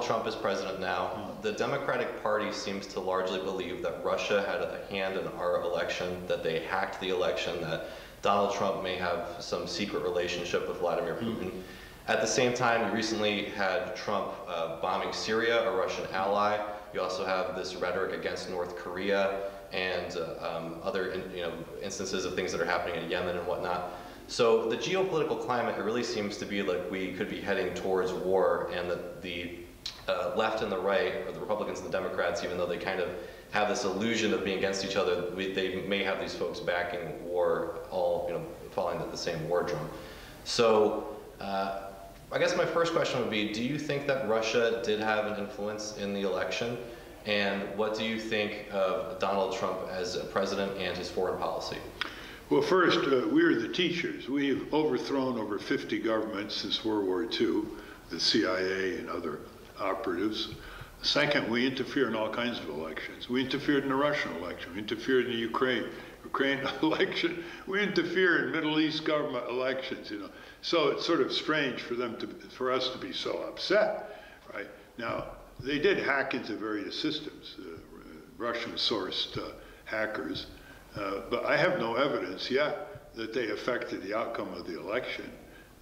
Trump is president now. The Democratic Party seems to largely believe that Russia had a hand in our election, that they hacked the election, that Donald Trump may have some secret relationship with Vladimir Putin. At the same time, we recently had Trump bombing Syria, a Russian ally. You also have this rhetoric against North Korea and other instances of things that are happening in Yemen and whatnot. So the geopolitical climate, it really seems to be like we could be heading towards war, and that the left and the right, or the Republicans and the Democrats, even though they kind of have this illusion of being against each other, they may have these folks backing war, all following the same war drum. So I guess my first question would be, do you think that Russia did have an influence in the election? And what do you think of Donald Trump as a president and his foreign policy? Well, first, we're the teachers. We've overthrown over 50 governments since World War II, the CIA and other operatives. Second, we interfere in all kinds of elections. We interfered in the Russian election. We interfered in the Ukraine election. We interfere in Middle East government elections, So it's sort of strange for us to be so upset, right? Now, they did hack into various systems, Russian-sourced hackers. But I have no evidence yet that they affected the outcome of the election.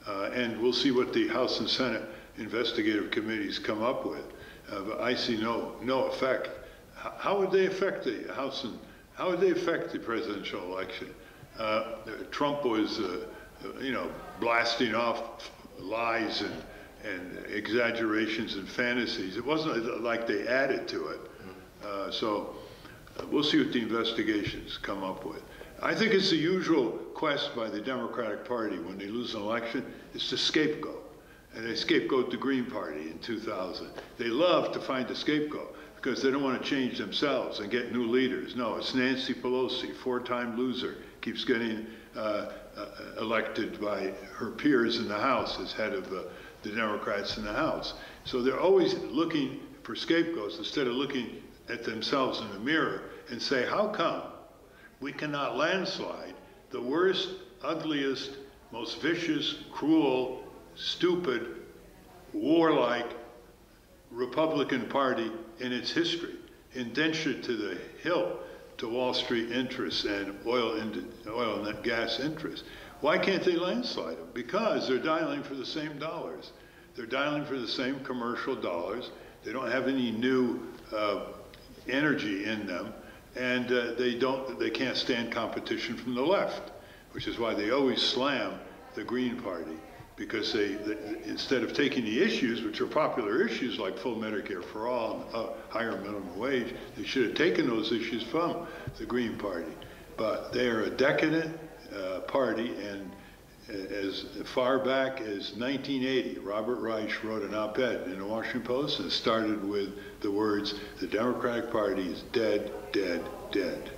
And we'll see what the House and Senate investigative committees come up with. But I see no effect. How would they affect the House and how would they affect the presidential election? Trump was, blasting off lies and exaggerations and fantasies. It wasn't like they added to it. So we'll see what the investigations come up with. I think it's the usual quest by the Democratic Party when they lose an election, is to scapegoat. And they scapegoat the Green Party in 2000. They love to find a scapegoat because they don't want to change themselves and get new leaders. No, it's Nancy Pelosi, four-time loser, keeps getting elected by her peers in the House as head of the Democrats in the House. So they're always looking for scapegoats instead of looking at themselves in the mirror and say, how come we cannot landslide the worst, ugliest, most vicious, cruel, stupid, warlike Republican Party in its history, indentured to the hilt to Wall Street interests and oil and gas interests? Why can't they landslide them? Because they're dialing for the same dollars. They're dialing for the same commercial dollars. They don't have any new energy in them, and they can't stand competition from the left, which is why they always slam the Green Party, because they instead of taking the issues, which are popular issues like full Medicare for all and higher minimum wage, they should have taken those issues from the Green Party. But they are a decadent party, and as far back as 1980, Robert Reich wrote an op-ed in the Washington Post and started with the words, "The Democratic Party is dead, dead, dead."